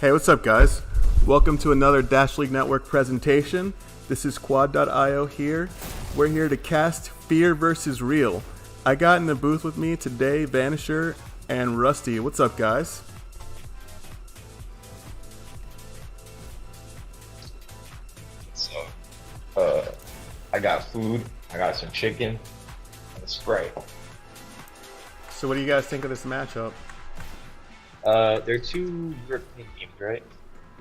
Hey, what's up, guys? Welcome to another Dash League Network presentation. This is Quad.io here. We're here to cast FeaR versus Real. I got in the booth with me today, Vanisher and Rusty. What's up, guys? So, I got food, I got some chicken, and a Sprite. So what do you guys think of this matchup? They're two European teams, right?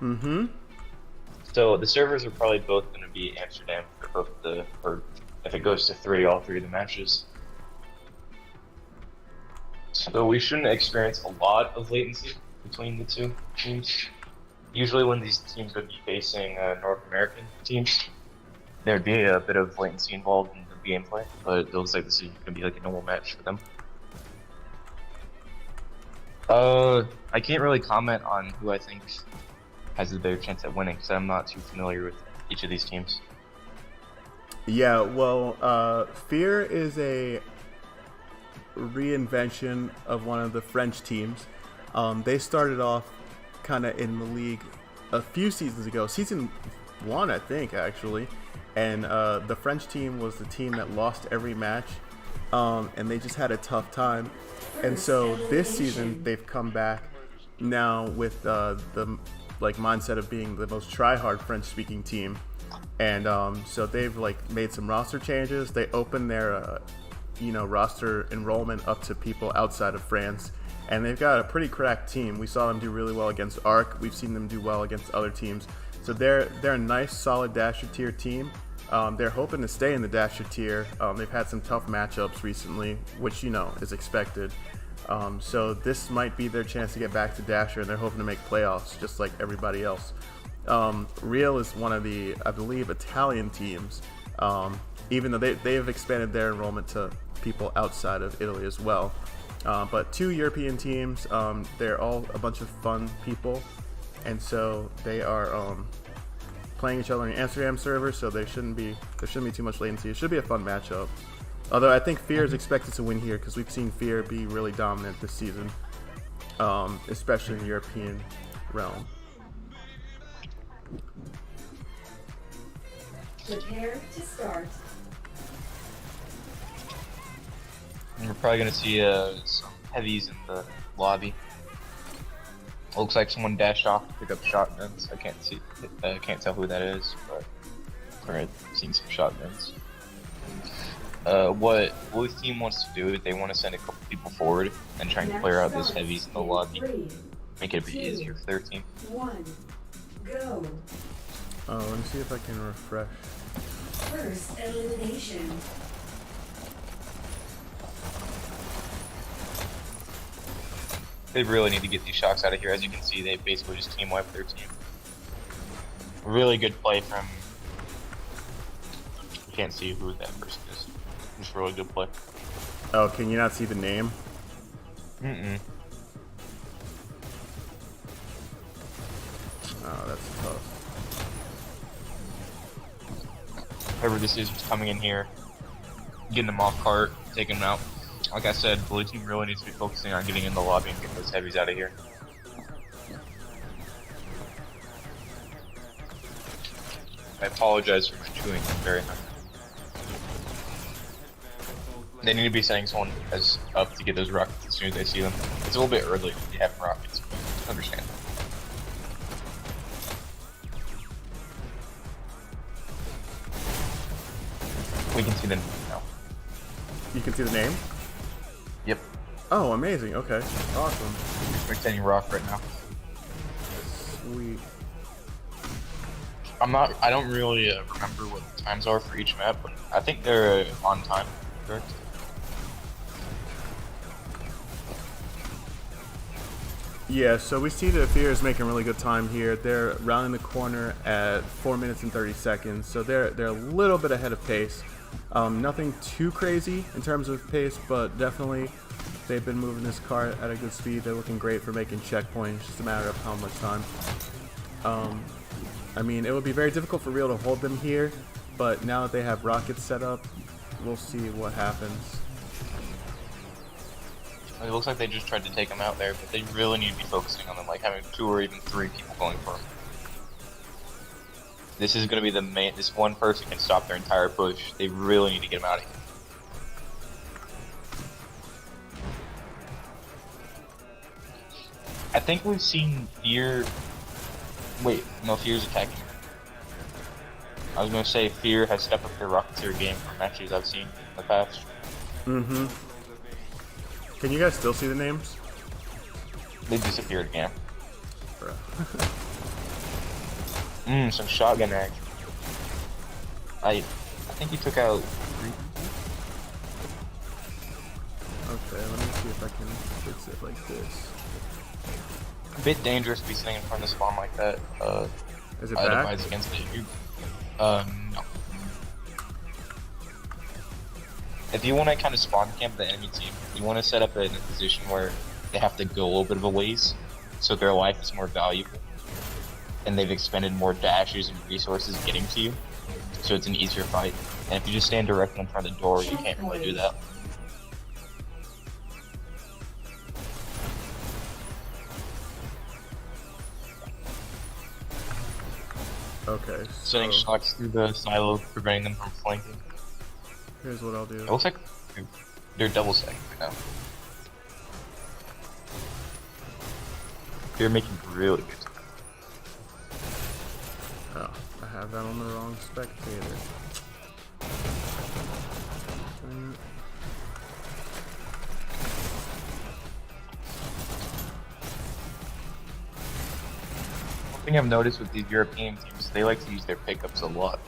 Mm-hmm. So the servers are probably both going to be Amsterdam for both or if it goes to three, all three of the matches. So we shouldn't experience a lot of latency between the two teams. Usually when these teams would be facing North American teams, there'd be a bit of latency involved in the gameplay, but it looks like this is going to be like a normal match for them. I can't really comment on who I think has a better chance at winning because I'm not too familiar with each of these teams. Yeah, well, FeaR is a reinvention of one of the French teams. They started off kind of in the league a few seasons ago, season 1 I think actually, and the French team was the team that lost every match, and they just had a tough time. And so this season they've come back now with the mindset of being the most try-hard French-speaking team, and so they've made some roster changes. They opened their roster enrollment up to people outside of France, and they've got a pretty cracked team. We saw them do really well against ARC. We've seen them do well against other teams. So they're a nice, solid Dasher tier team. They're hoping to stay in the Dasher tier. They've had some tough matchups recently, which is expected. So this might be their chance to get back to Dasher, and they're hoping to make playoffs just like everybody else. Real is one of the, I believe, Italian teams, even though they have expanded their enrollment to people outside of Italy as well. But two European teams, they're all a bunch of fun people, and so they are playing each other on the Amsterdam server, so there shouldn't be too much latency. It should be a fun matchup. Although I think FeaR is expected to win here because we've seen FeaR be really dominant this season, especially in the European realm. Prepare to start. And we're probably going to see some heavies in the lobby. Looks like someone dashed off to pick up shotguns. I can't tell who that is, but we're seeing some shotguns. What blue team wants to do is they want to send a couple people forward and try and clear out those heavies in the lobby, make it a bit easier for their team. 1, go. Oh, let me see if I can refresh. First elimination. They really need to get these shots out of here. As you can see, they basically just team wiped their team. Really good play from. You can't see who that person is. Just really good play. Oh, can you not see the name? Oh, that's tough. Whoever this is coming in here, getting them off cart, taking them out. Like I said, blue team really needs to be focusing on getting in the lobby and getting those heavies out of here. I apologize for my chewing. I'm very hungry. They need to be sending someone up to get those rockets as soon as they see them. It's a little bit early if you have rockets. Understand. We can see them now. You can see the name? Yep. Oh, amazing. Okay. Awesome. We're sending rock right now. Sweet. I don't really remember what the times are for each map, but I think they're on time, correct? Yeah, so we see that FeaR is making really good time here. They're rounding the corner at 4 minutes and 30 seconds, so they're a little bit ahead of pace. Nothing too crazy in terms of pace, but definitely they've been moving this car at a good speed. They're looking great for making checkpoints. It's just a matter of how much time. I mean, it would be very difficult for Real to hold them here, but now that they have rockets set up, we'll see what happens. It looks like they just tried to take him out there, but they really need to be focusing on them, like having 2 or even 3 people going for him. This is going to be the main. This one person can stop their entire push. They really need to get him out of here. I think we've seen FeaR. Wait, no, FeaR's attacking. I was going to say FeaR has stepped up their Rocketeer game from matches I've seen in the past. Mm-hmm. Can you guys still see the names? They disappeared again. Bro. Some shotgun action. I think he took out 3 people. Okay, let me see if I can fix it like this. A bit dangerous to be sitting in front of the spawn like that. Is it I'd back? advise against it. No. If you want to kind of spawn camp the enemy team, you want to set up it in a position where they have to go a little bit of a ways, so their life is more valuable, and they've expended more dashes and resources getting to you, so it's an easier fight. And if you just stand directly in front of the door, you can't really do that. Okay, Sending so shots through the silo, preventing them from flanking. here's what I'll do. It looks like they're double stacking right now. They're making really good time. Oh, I have that on the wrong spectator. One thing I've noticed with these European teams, they like to use their pickups a lot,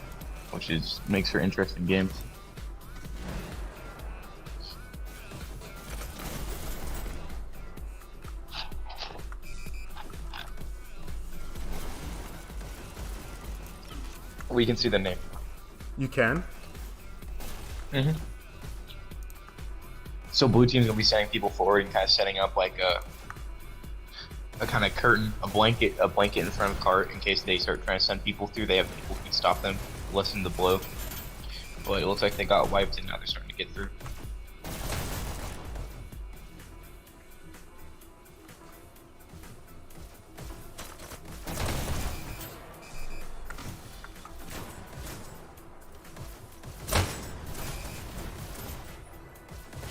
which makes for interesting games. We can see the name. You can? So blue team's gonna be sending people forward and kind of setting up like a kind of curtain, a blanket in front of the cart in case they start trying to send people through. They have people who can stop them, lessen the blow. But it looks like they got wiped and now they're starting to get through.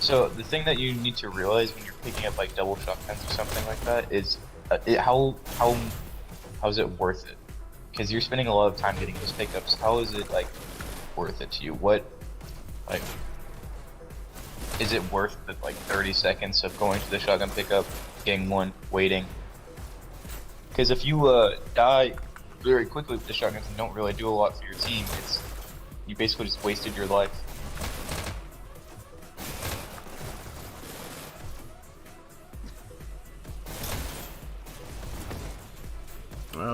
So the thing that you need to realize when you're picking up like double shotguns or something like that is how is it worth it? Because you're spending a lot of time getting those pickups. How is it like worth it to you? What like is it worth the like 30 seconds of going to the shotgun pickup, getting one, waiting? Because if you die very quickly with the shotguns and don't really do a lot for your team, you basically just wasted your life.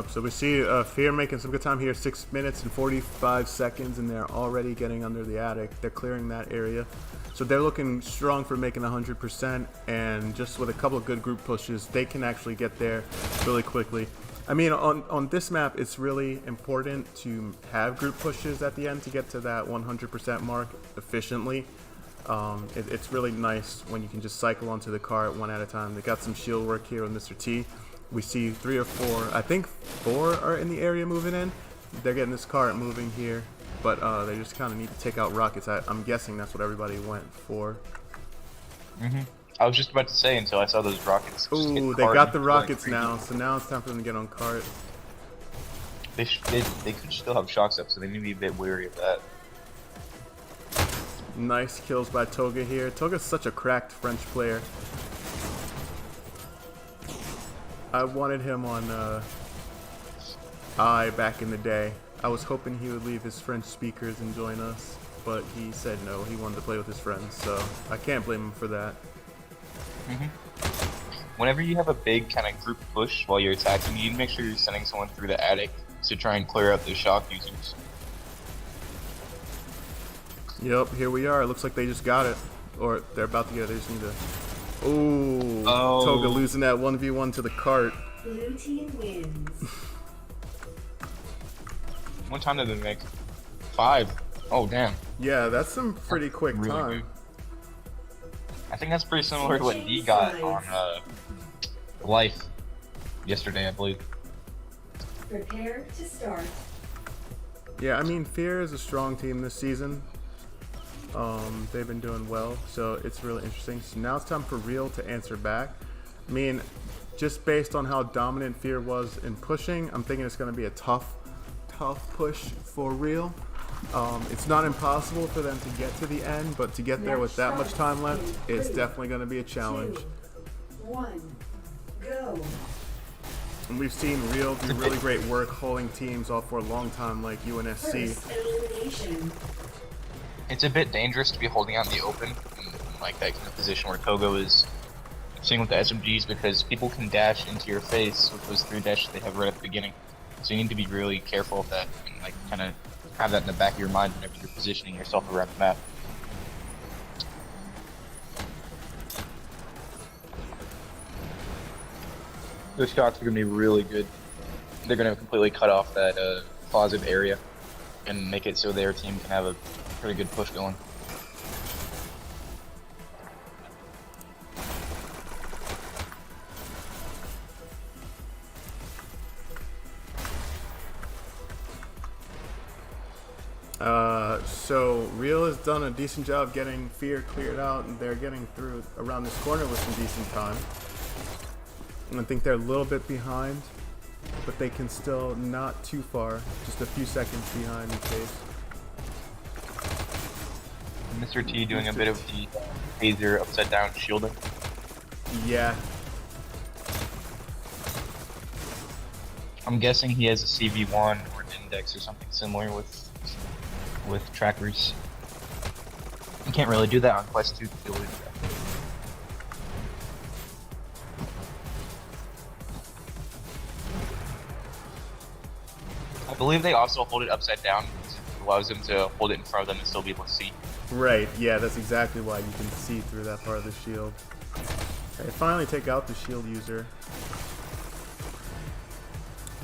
So we see FeaR making some good time here, 6 minutes and 45 seconds, and they're already getting under the attic. They're clearing that area. So they're looking strong for making 100%, and just with a couple of good group pushes, they can actually get there really quickly. I mean, on this map, it's really important to have group pushes at the end to get to that 100% mark efficiently. It's really nice when you can just cycle onto the cart one at a time. They got some shield work here with Mr. T. We see 3 or 4, I think 4 are in the area moving in. They're getting this cart moving here, but they just kind of need to take out rockets. I'm guessing that's what everybody went for. I was just about to say until I saw those rockets. Ooh, they got the rockets now, so now it's time for them to get on cart. They could still have shocks up, so they need to be a bit wary of that. Nice kills by Toga here. Toga's such a cracked French player. I wanted him on I back in the day. I was hoping he would leave his French speakers and join us, but he said no. He wanted to play with his friends, so I can't blame him for that. Whenever you have a big kind of group push while you're attacking, you need to make sure you're sending someone through the attic to try and clear out those shock users. Yep, here we are. It looks like they just got it. Or they're about to get it. They just need to... Ooh, Oh. Toga losing that 1v1 to the cart. Blue team wins. What time did they make? 5. Oh, damn. Yeah, that's some pretty quick Really time. good. I think that's pretty similar to what D got on Life yesterday, I believe. Prepare to start. Yeah, I mean, FeaR is a strong team this season. They've been doing well, so it's really interesting. So now it's time for Real to answer back. I mean, just based on how dominant FeaR was in pushing, I'm thinking it's going to be a tough push for Real. It's not impossible for them to get to the end, but to get there with that much time left, it's definitely going to be a challenge. 2, 1, go. And we've seen Real do really great work holding teams off for a long time, like UNSC. First elimination. It's a bit dangerous to be holding out in the open, in like that kind of position where Togo is seeing with the SMGs, because people can dash into your face with those 3 dashes they have right at the beginning. So you need to be really careful of that, and like kind of have that in the back of your mind whenever you're positioning yourself around the map. Those shots are going to be really good. They're going to completely cut off that closet area and make it so their team can have a pretty good push going. So Real has done a decent job getting FeaR cleared out, and they're getting through around this corner with some decent time. And I think they're a little bit behind, but they can still not too far, just a few seconds behind in pace. Mr. T doing a bit of the phaser upside down shielding. Yeah. I'm guessing he has a CV1 or an index or something similar with trackers. You can't really do that on Quest 2 to do it. I believe they also hold it upside down, because it allows them to hold it in front of them and still be able to see. Right, yeah, that's exactly why you can see through that part of the shield. Okay, finally take out the shield user.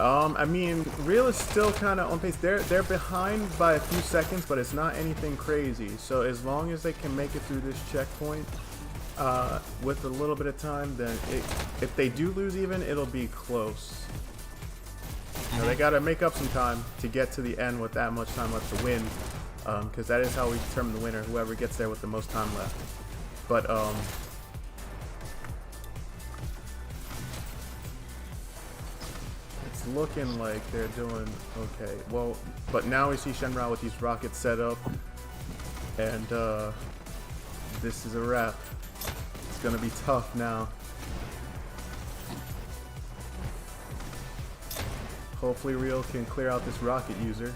I mean, Real is still kind of on pace. They're behind by a few seconds, but it's not anything crazy. So as long as they can make it through this checkpoint with a little bit of time, then if they do lose even, it'll be close. You know, they got to make up some time to get to the end with that much time left to win, because that is how we determine the winner, whoever gets there with the most time left. But it's looking like they're doing okay. Well, but now we see Shenrao with these rockets set up, and this is a wrap. It's gonna be tough now. Hopefully Real can clear out this rocket user.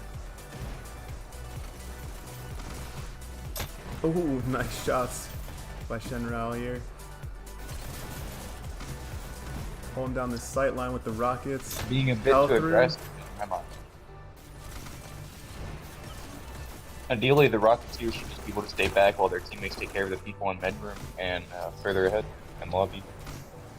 Ooh, nice shots by Shenrao here. Holding down this sight line with the rockets. Being a bit too aggressive. Come on. Ideally, the Rocketeers should just be able to stay back while their teammates take care of the people in bedroom and further ahead in lobby.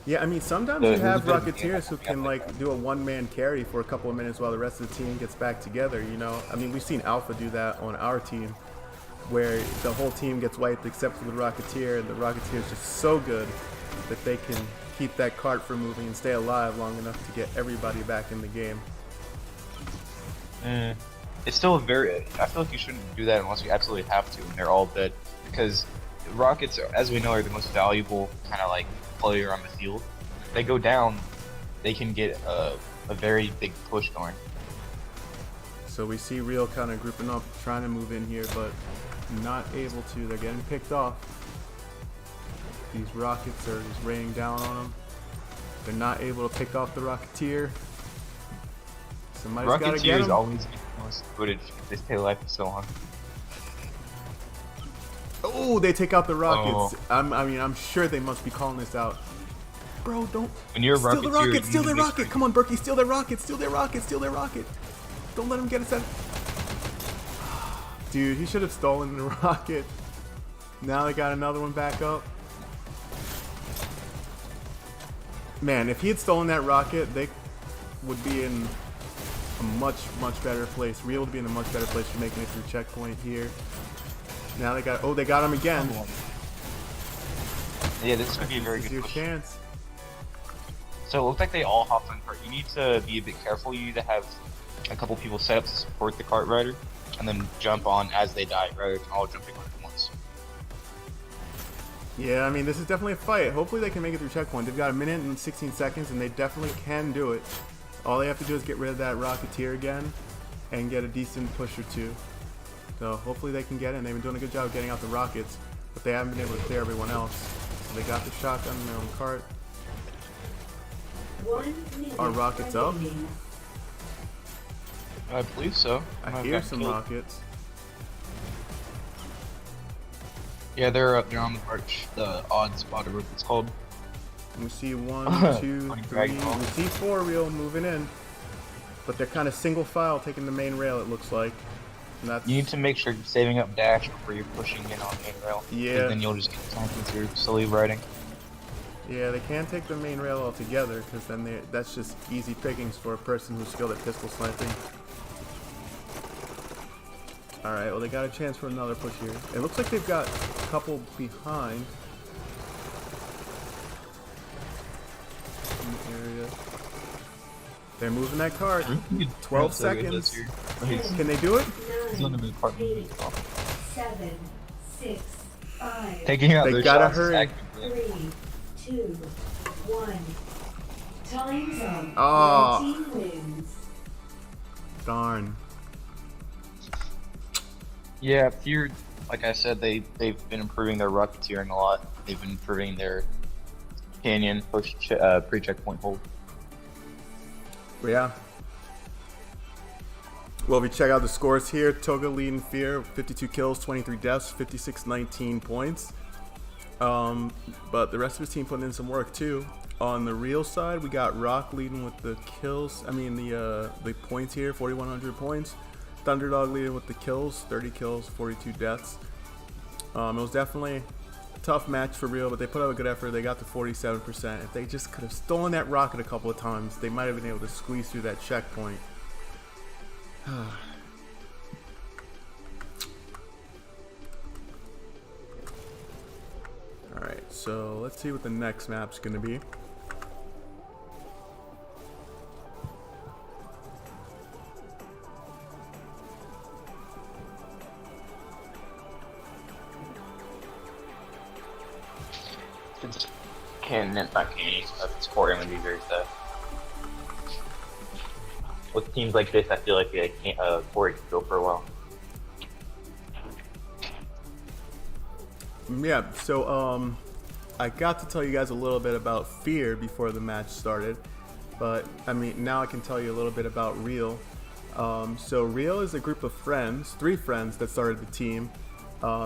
Yeah, I mean, sometimes you have Rocketeers who can like do a one-man carry for a couple of minutes while the rest of the team gets back together, you know? I mean, we've seen Alpha do that on our team, where the whole team gets wiped except for the Rocketeer, and the Rocketeer is just so good that they can keep that cart from moving and stay alive long enough to get everybody back in the game. It's still very... I feel like you shouldn't do that unless you absolutely have to, and they're all dead. Because rockets, as we know, are the most valuable kind of like player on the field. If they go down, they can get a very big push going. So we see Real kind of grouping up, trying to move in here, but not able to. They're getting picked off. These rockets are just raining down on them. They're not able to pick off the Rocketeer. Somebody's got to get him. Rocketeers always get the most footage if they stay alive for so long. Oh, they take out the rockets. I mean, I'm sure they must be calling this out. Bro, don't when you're steal the rocket, steal their rocket. Straight. Come on, Berkey, steal their rocket, steal their rocket, steal their rocket. Don't let him get us out. Dude, he should have stolen the rocket. Now they got another one back up. Man, if he had stolen that rocket, they would be in a much better place. Real would be in a much better place for making it through checkpoint here. Now they got, oh, they got him again. Yeah, this could be a very This is good your push. chance. So it looks like they all hopped on cart. You need to be a bit careful. You need to have a couple people set up to support the cart rider, and then jump on as they die, rather than all jumping on at once. Yeah, I mean, this is definitely a fight. Hopefully they can make it through checkpoint. They've got 1 minute and 16 seconds, and they definitely can do it. All they have to do is get rid of that Rocketeer again and get a decent push or two. So hopefully they can get it, and they've been doing a good job of getting out the rockets, but they haven't been able to clear everyone else. So they got the shotgun in their own cart. 1 minute. Are rockets up? remaining. I believe so. I hear some rockets. Yeah, they're up there on the march. The odd spot, or what it's called. We see 1, 2, Funny 3. drag ball. We see 4 real moving in, but they're kind of single file taking the main rail. It looks like. And that's, You need to make sure you're saving up dash before you're pushing in on main rail. 'Cause Yeah. Then you'll just get tanked as you're slowly riding. Yeah, they can't take the main rail altogether, because then that's just easy pickings for a person who's skilled at pistol sniping. Alright, well they got a chance for another push here. It looks like they've got a couple behind. In the area. They're moving that cart. 12 seconds. Can they do it? 9, 8, 7, 6, 5, Taking out They those gotta shots is hurry. actually 3, 2, 1. Time's up. Oh. Your team wins. Darn. Yeah, FeaR, like I said, they've been improving their rocketeering a lot. They've been improving their canyon push pre-checkpoint hold. Yeah. Well, if you check out the scores here, Toga leading FeaR, 52 kills, 23 deaths, 56-19 points. But the rest of his team putting in some work too. On the real side, we got Rock leading with the kills. I mean the points here, 4,100 points. Thunderdog leading with the kills, 30 kills, 42 deaths. It was definitely a tough match for real, but they put up a good effort. They got to 47%. If they just could have stolen that rocket a couple of times, they might have been able to squeeze through that checkpoint. Alright, so let's see what the next map's gonna be. Not canyon, it's core going to be very tough. With teams like this, I feel like core can go for a while. Yeah, so I got to tell you guys a little bit about FeaR before the match started, but I mean now I can tell you a little bit about Real. So Real is a group of friends, 3 friends that started the team.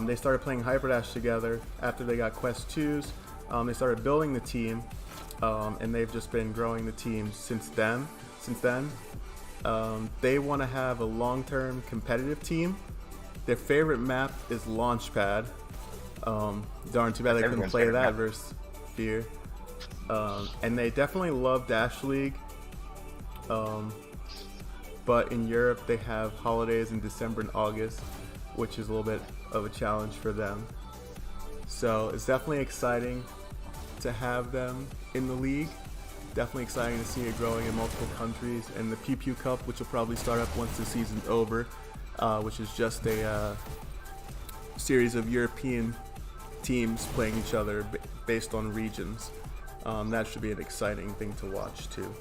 They started playing Hyperdash together after they got Quest 2s. They started building the team, and they've just been growing the team since then. They want to have a long-term competitive team. Their favorite map is Launchpad. Darn too bad they couldn't Everyone's play favorite that map. versus FeaR. And they definitely love Dash League. But in Europe they have holidays in December and August, which is a little bit of a challenge for them. So it's definitely exciting to have them in the league. Definitely exciting to see it growing in multiple countries, and the Pew Pew Cup, which will probably start up once the season's over, which is just a series of European teams playing each other based on regions. That should be an exciting thing to watch too.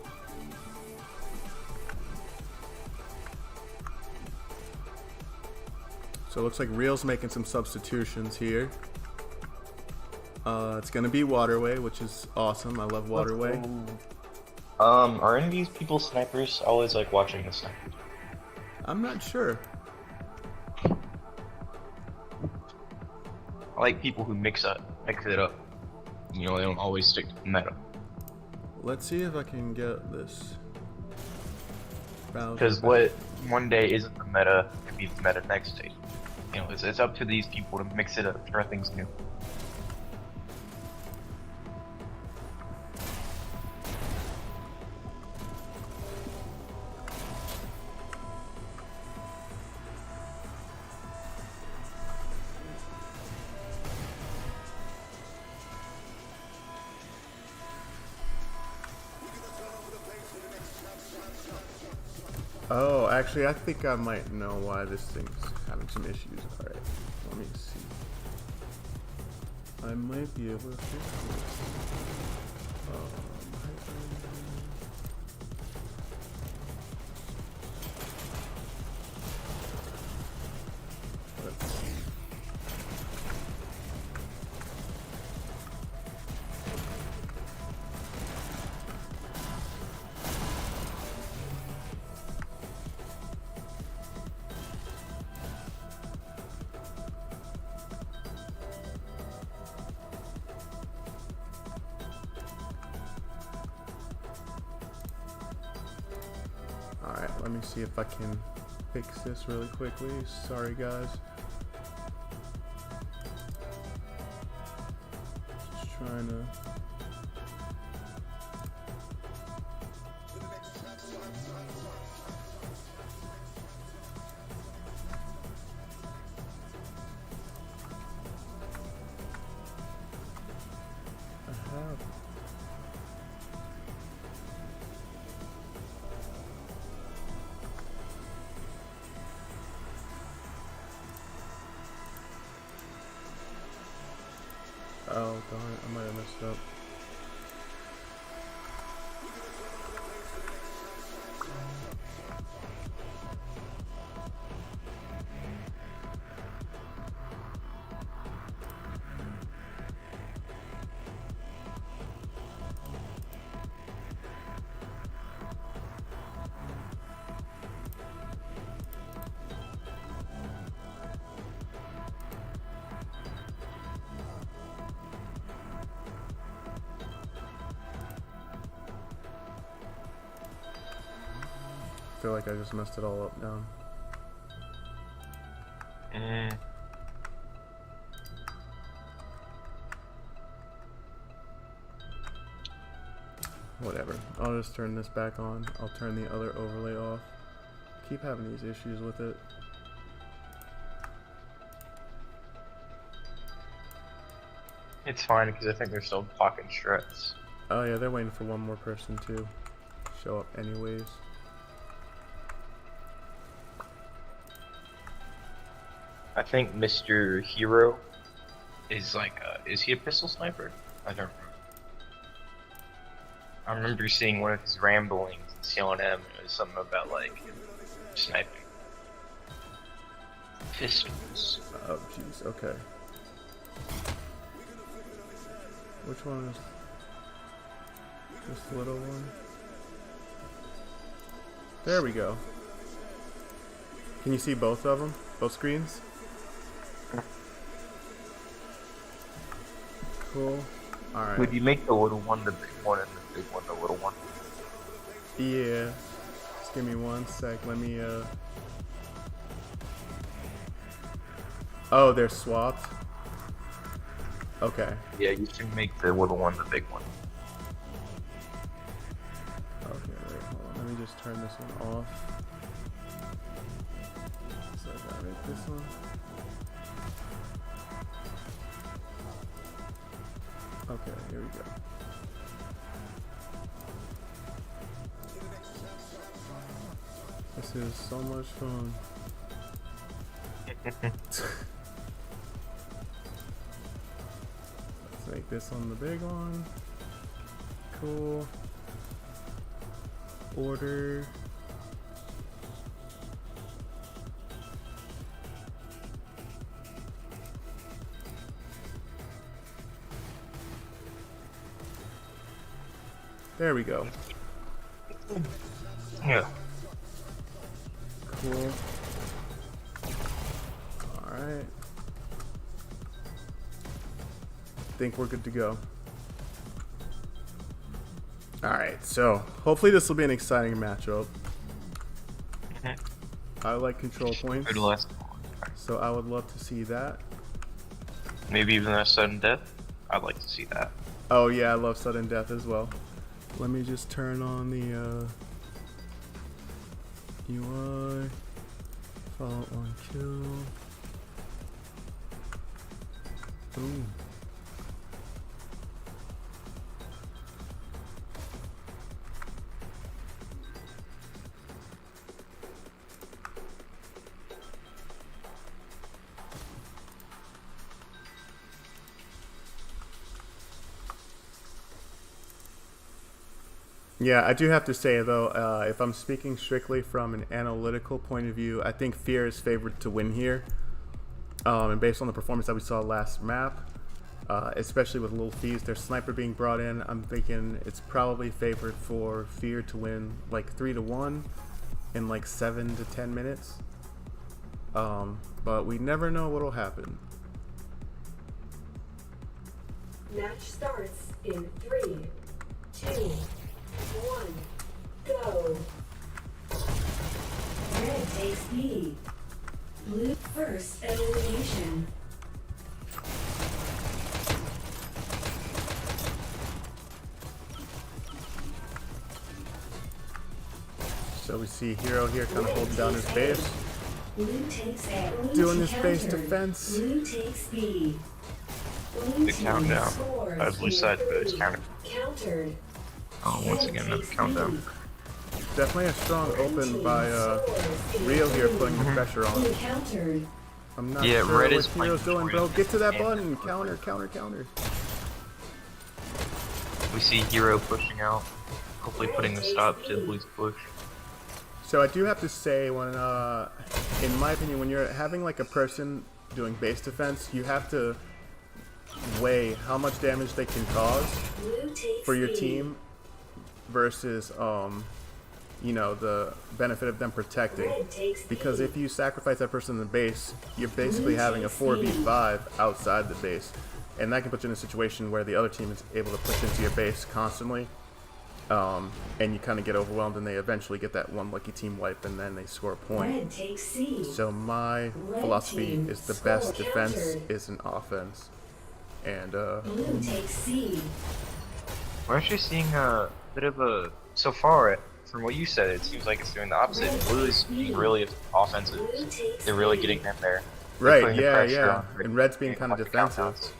So it looks like Real's making some substitutions here. It's gonna be Waterway, which is awesome. I love Waterway. Are any of these people snipers? I always like watching the snipers. I'm not sure. I like people who mix it up. You know, they don't always stick to the meta. Let's see if I can get this. Because what one day isn't the meta can be the meta next day. You know, it's up to these people to mix it up, try things new. Oh, actually, I think I might know why this thing's having some issues. Alright, let me see. I might be able to fix this. Let's see. Alright, let me see if I can fix this really quickly. Sorry, guys. Just trying to. I have. Oh darn it, I might have messed up. I feel like I just messed it all up now. Whatever. I'll just turn this back on. I'll turn the other overlay off. Keep having these issues with it. It's fine because I think they're still blocking struts. Oh yeah, they're waiting for one more person to show up anyways. I think Mr. Hero is like, is he a pistol sniper? I don't remember. I remember seeing one of his ramblings in CLM, and it was something about like him sniping. Pistols. Oh jeez, okay. Which one is this little one? There we go. Can you see both of them? Both screens? Cool. Alright. Would you make the little one the big one and the big one the little one? Yeah. Just give me one sec. Let me, Oh, they're swapped? Okay. Yeah, you should make the little one the big one. Okay, wait, hold on. Let me just turn this one off. So I gotta make this one. Okay, here we go. This is so much fun. Let's make this on the big one. Cool. Order. There we go. Yeah. Cool. Alright. Think we're good to go. Alright, so hopefully this will be an exciting matchup. I like control points, so I would love to see that. Maybe even a sudden death? I'd like to see that. Oh yeah, I love sudden death as well. Let me just turn on the UI. Follow on kill. Boom. Yeah, I do have to say though, if I'm speaking strictly from an analytical point of view, I think FeaR is favored to win here. And based on the performance that we saw last map, especially with Lil Fees, their sniper being brought in, I'm thinking it's probably favored for FeaR to win like 3-1 in like 7 to 10 minutes. But we never know what'll happen. Match starts in 3, 2, 1, go. Red takes B. Blue first elimination. So we see Hero here kind of holding down his base, Blue takes A. Blue doing this countered. base defense. Blue takes B. Blue The team countdown. scores Blue side, but it's countered. Countered. Oh, once again, another countdown. Definitely a strong open by Rio here, putting the pressure on. Blue countered. I'm not Yeah, sure red what is Hero's playing doing, bro. Get to that and- button. Counter, counter, counter. We see Hero pushing out, hopefully putting a stop to Blue's push. So I do have to say, when in my opinion, when you're having like a person doing base defense, you have to weigh how much damage they can cause Blue takes for your B. team versus you know, the benefit of them protecting. Red takes B. Because if you sacrifice that person in the base, you're basically having a 4v5 outside the base, and that can put you in a situation where the other team is able to push into your base constantly. And you kind of get overwhelmed, and they eventually get that one lucky team wipe, and then they score a point. Red takes C. So my Red philosophy team is the score best defense countered. is an offense. And Blue takes C. We're actually seeing a bit of a, so far, from what you said, it seems like it's doing the opposite. Blue is being really offensive. Blue takes They're really B. getting in there. They're right, putting the yeah, pressure yeah. on Red And Red's being and kind of fucking defensive.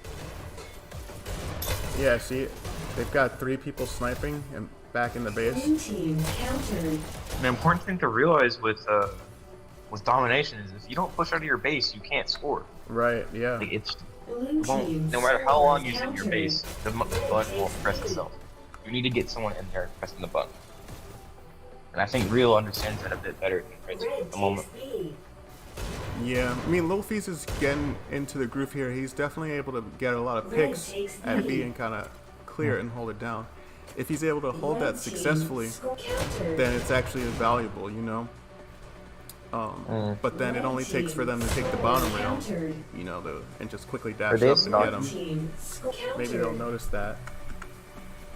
countdowns. Yeah, see, they've got 3 people sniping and back in the base. Blue team countered. The important thing to realize with domination is if you don't push out of your base, you can't score. Right, yeah. Like it's Blue won't, team no matter how long you're in your countered. base, the button won't press itself. You need to get someone in there pressing the button. And I think Real understands that a bit better than Red Red at the moment. takes B. Yeah, I mean, Lil Fees is getting into the groove here. He's definitely able to get a lot of Red picks takes at B. B and kind of clear it and hold it down. If he's able to hold Red that team successfully, countered. then it's actually valuable, you know? But then it only takes for them to take the bottom rail, Countered. you know, and just quickly Are dash they up and get them. Team Maybe they'll countered. notice that.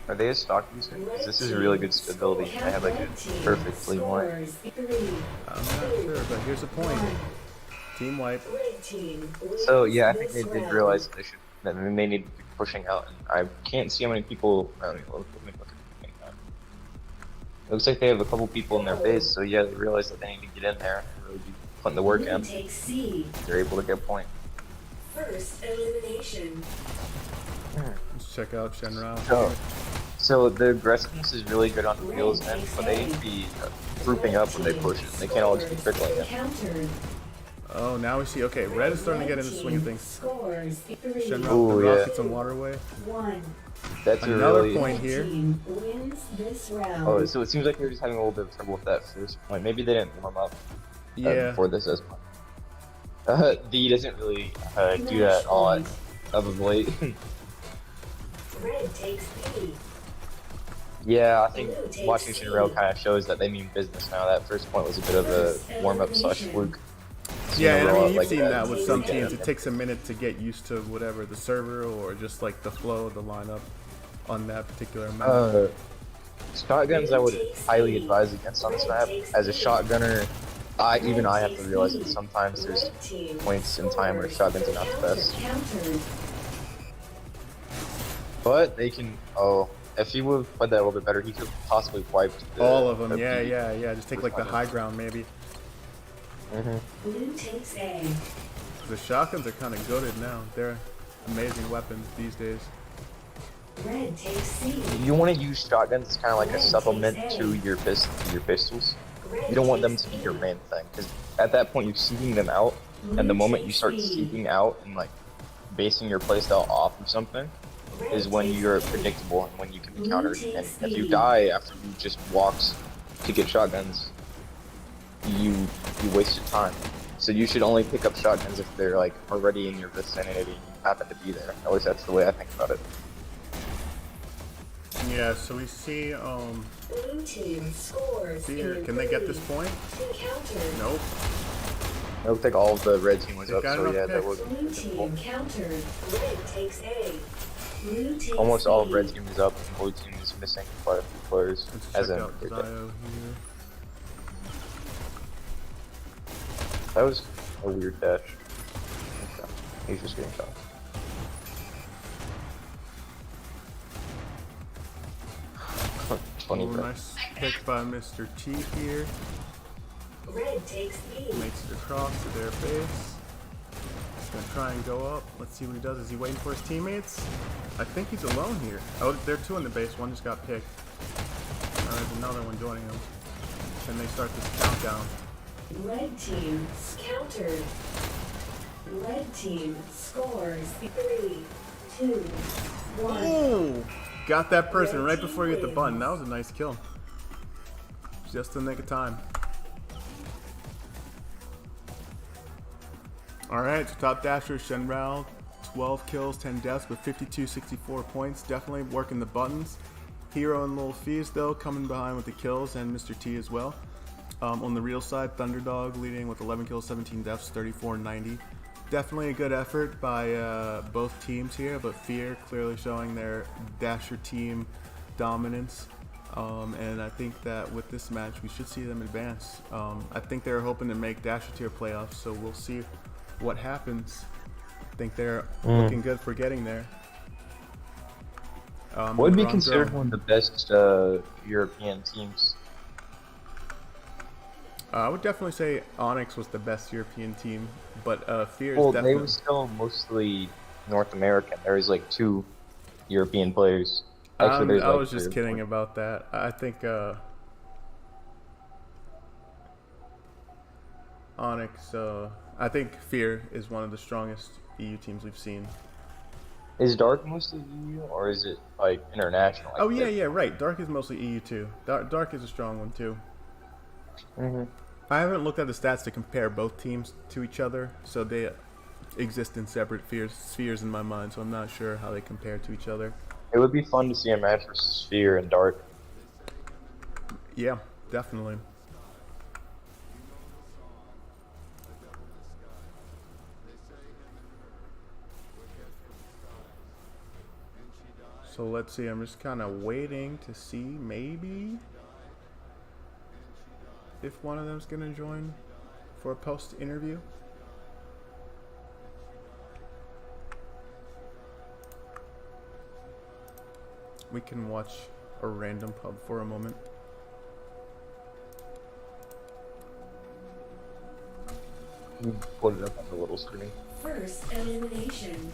Are they a stock user? 'Cause this is really good stability. They have like a perfect fleet line. Scores 3. I'm not sure, but here's the point. Team wipe. Red team So wins yeah, I think this they did round. realize that they need to be pushing out, and I can't see how many people. Let me look at the thing. It looks like they have a couple people in their base, so yeah, they realize that they need to get in there and really be putting the work Blue in. takes C. They're able to get a point. First elimination. Let's check out Shenrao. So the aggressiveness is really good on the wheels end, but they need to be grouping up when they push it. They can't all just be trickling in. Countered. Oh, now we see. Okay, Red is starting to get in the swing of things. Scores 3. Shenrao, Ooh, the yeah. rockets on waterway. 1. That's a Another really. point here. Team wins this round. Oh, so it seems like they're just having a little bit of trouble with that first point. Maybe they didn't warm up Yeah. before this as well. D doesn't really do that a lot of late. Red takes B. Yeah, I think watching Shinrail kind of shows that they mean business now. That first point was a bit of a warm-up / fluke. Yeah, and I mean, you've like seen that with some Yeah. teams. It takes a minute to get used to whatever the server or just like the flow of the lineup on that particular map. Shotguns I would highly advise against on this map. As a shotgunner, I have to realize that sometimes there's points in time where shotguns are not the best. Countered. But they can. Oh, if he would have played that a little bit better, he could have possibly wiped All of them, the yeah, B. yeah. Just take like the high ground maybe. Blue takes A. The shotguns are kind of goated now. They're amazing weapons these days. Red takes C. You want to use shotguns as kind of like a supplement to your pistols. You don't want them to be your main thing, because at that point you're seeking them out, and the moment you start seeking out and like basing your playstyle off of something, is when you're predictable and when you can be countered. And if you die after you just walked to get shotguns, you wasted time. So you should only pick up shotguns if they're like already in your vicinity and you happen to be there. At least that's the way I think about it. Yeah, so we see Blue team scores. FeaR. Can they get this point? Countered. Nope. It looked like all of the red team was They up, got so enough yeah, that picks. was Blue team countered. Red takes A. Blue takes almost all of B. red team is up and blue team is missing quite a few players. Let's As check in, out Zio here. that was a weird dash. Okay. He's just getting shot. Funny, Oh, bro. nice pick by Mr. T here. Red takes B. Makes it across to their base. He's gonna try and go up. Let's see what he does. Is he waiting for his teammates? I think he's alone here. Oh, there are two in the base. One just got picked. There's another one joining him. And they start this countdown. Red team countered. Red team scores 3, 2, 1. Oh! Got that person right before you hit the button. That was a nice kill. Just in the nick of time. Alright, so top dasher, Shenral, 12 kills, 10 deaths with 52-64 points. Definitely working the buttons. Hero and Little Fees, though, coming behind with the kills, and Mr. T as well. On the real side, Thunderdog leading with 11 kills, 17 deaths, 34-90. Definitely a good effort by both teams here, but FeaR clearly showing their dasher team dominance. And I think that with this match, we should see them advance. I think they're hoping to make dasher tier playoffs, so we'll see what happens. I think they're looking good for getting there. What would be Ron considered Drone. one of the best European teams? I would definitely say Onyx was the best European team, but FeaR is Well, definitely. they were still mostly North American. There was like 2 European players. There's I like was just 3 or kidding 4. about that. I think Onyx. I think FeaR is one of the strongest EU teams we've seen. Is Dark mostly EU or is it like international? Like Oh yeah, right. Dark is mostly EU too. Dark is a strong one too. Mm-hmm. I haven't looked at the stats to compare both teams to each other, so they exist in separate spheres in my mind. So I'm not sure how they compare to each other. It would be fun to see a match versus FeaR and Dark. Yeah, definitely. So let's see. I'm just kind of waiting to see maybe if one of them's gonna join for a post interview. We can watch a random pub for a moment. You put it up on the little screen. First elimination.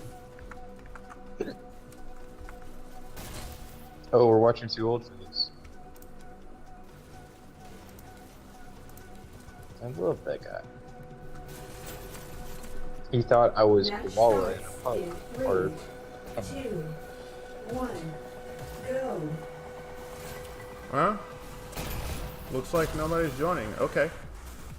Oh, we're watching too old for this. I love that guy. He thought I was Match Koala in a starts pub. in 3, Or 2, 1. Go. Huh? Looks like nobody's joining. Okay.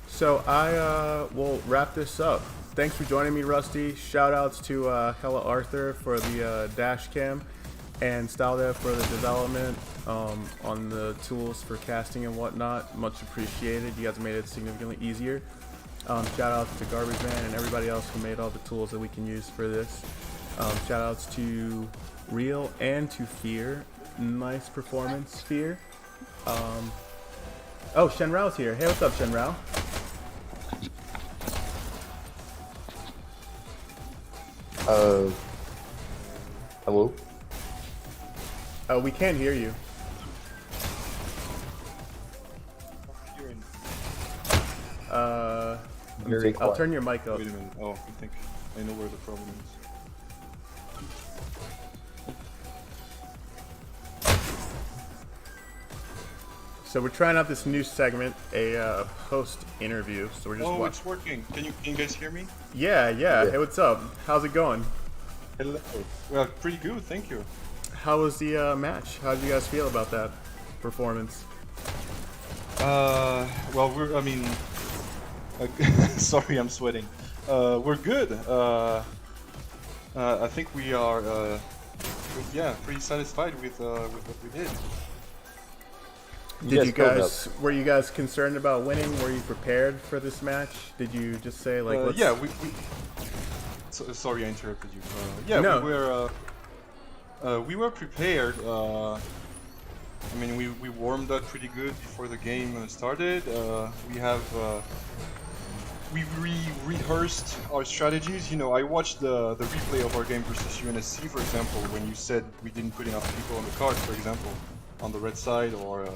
So I will wrap this up. Thanks for joining me, Rusty. Shout outs to Hella Arthur for the dash cam and StyleDev for the development on the tools for casting and whatnot. Much appreciated. You guys made it significantly easier. Shout outs to Garbage Man and everybody else who made all the tools that we can use for this. Shout outs to Real and to FeaR. Nice performance, FeaR. Oh, Shenrao's here. Hey, what's up, Shenrao? Hello? Oh, we can't hear you. Very I'll quiet. turn your mic up. Wait a minute. Oh, I think I know where the problem is. So we're trying out this new segment, a post interview. So we're just Oh, watching. it's working. Can you guys hear me? Yeah. Hey, what's up? How's it going? Hello. Well, pretty good, thank you. How was the match? How did you guys feel about that performance? Well, I mean, sorry, I'm sweating. We're good. I think we are, yeah, pretty satisfied with what we did. Did you guys were you guys concerned about winning? Were you prepared for this match? Did you just say like, let's... Yeah, sorry, I interrupted you. Yeah, No. we were prepared. I mean, we warmed up pretty good before the game started. We rehearsed our strategies. You know, I watched the replay of our game versus UNSC, for example, when you said we didn't put enough people on the card, for example, on the red side, or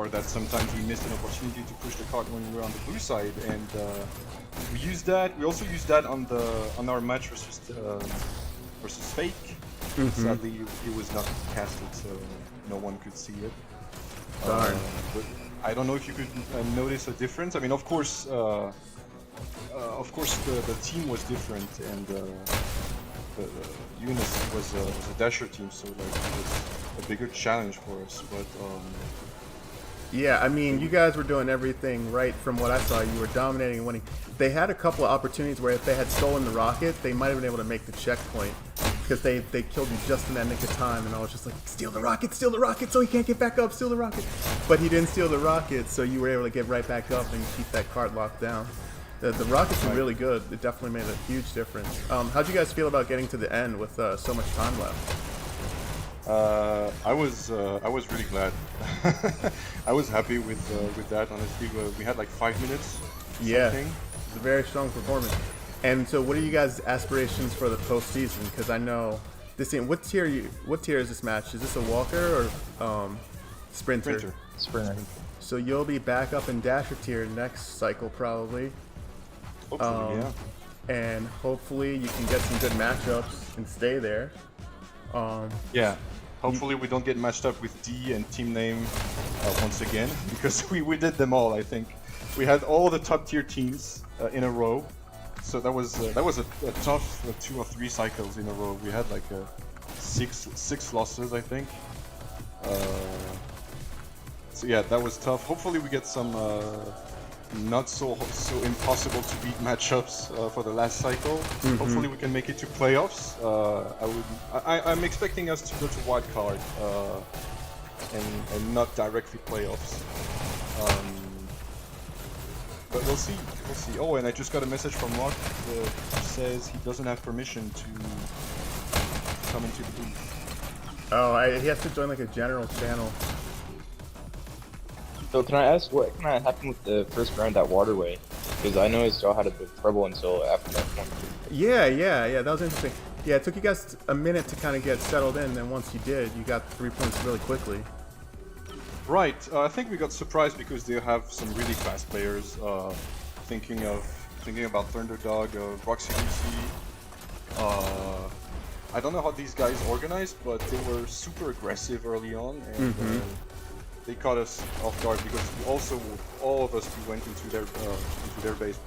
that sometimes we missed an opportunity to push the card when we were on the blue side, and we used that. We also used that on our match versus Fake. Sadly, it was not casted, so no one could see it. Darn. But I don't know if you could notice a difference. I mean, of course, the team was different, and Eunice was a dasher team, so like it was a bigger challenge for us. But yeah, I mean, you guys were doing everything right from what I saw. You were dominating and winning. They had a couple of opportunities where if they had stolen the rocket, they might have been able to make the checkpoint, because they killed you just in that nick of time, and I was just like, steal the rocket, so he can't get back up, steal the rocket. But he didn't steal the rocket, so you were able to get right back up and keep that cart locked down. The rockets were really good. It definitely made a huge difference. How'd you guys feel about getting to the end with so much time left? I was really glad. I was happy with that. Honestly, we had like 5 minutes. Yeah, something. it's a very strong performance. And so, what are you guys' aspirations for the postseason? Because I know this team. What tier is this match? Is this a walker or sprinter? Sprinter. So you'll be back up in dasher tier next cycle probably. Hopefully, yeah. And hopefully you can get some good matchups and stay there. Yeah. Hopefully we don't get matched up with D and team name once again, because we did them all. I think we had all the top tier teams in a row. So that was a tough 2 or 3 cycles in a row. We had like six losses, I think. So yeah, that was tough. Hopefully we get some not so impossible to beat matchups for the last cycle. Hopefully we can make it to playoffs. I'm expecting us to go to wild card and not directly playoffs. But we'll see. We'll see. Oh, and I just got a message from Mark that says he doesn't have permission to come into the booth. Oh, he has to join like a general channel. So can I ask what kind of happened with the first round at Waterway? Because I noticed y'all had a bit of trouble until after that point. Yeah, that was interesting. Yeah, it took you guys a minute to kind of get settled in, and once you did, you got 3 points really quickly. Right. I think we got surprised because they have some really fast players. Thinking about Thunderdog, Roxy Lucy. I don't know how these guys organized, but they were super aggressive early on, and they caught us off guard because all of us went into their base.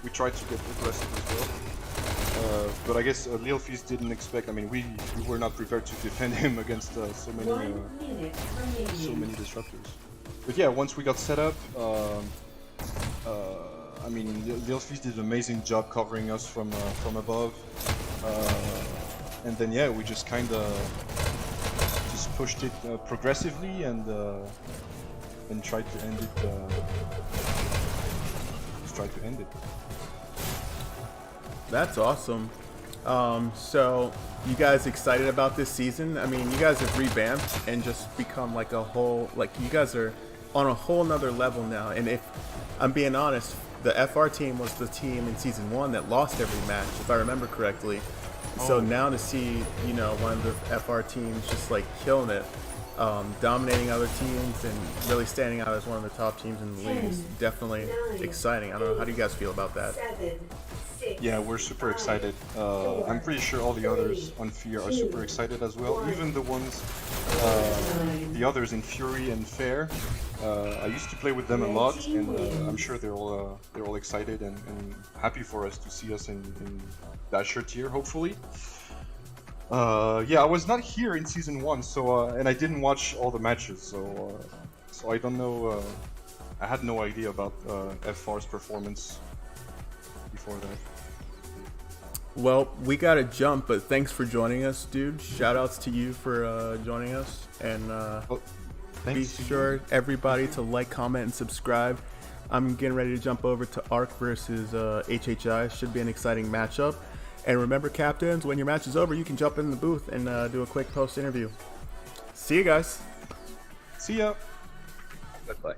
We tried to get aggressive as well. But I guess Lil Feast didn't expect. I mean, we were not prepared to defend him against so many disruptors. But yeah, once we got set up, I mean, Lil Feast did an amazing job covering us from above. And then yeah, we just kind of pushed it progressively and tried to end it. That's awesome. So you guys excited about this season? I mean, you guys have revamped and just become like a whole, like you guys are on a whole nother level now. And if I'm being honest, the FR team was the team in season 1 that lost every match, if I remember correctly. So now to see, you know, one of the FR teams just like killing it, dominating other teams and really standing out as one of the top teams in the league is definitely exciting. I don't know, how do you guys feel about that? Yeah, we're super excited. I'm pretty sure all the others on FeaR are super excited as well. Even the ones, the others in Fury and FeaR, I used to play with them a lot, and I'm sure they're all excited and happy for us to see us in Dasher tier, hopefully. Yeah, I was not here in season 1, so and I didn't watch all the matches, so I don't know. I had no idea about FeaR's performance before that. Well, we gotta jump, but thanks for joining us, dude. Shoutouts to you for joining us, and be sure everybody to like, comment, and subscribe. I'm getting ready to jump over to ARC versus HHI. Should be an exciting matchup. And remember, captains, when your match is over, you can jump in the booth and do a quick post interview. See you guys. See ya. Goodbye.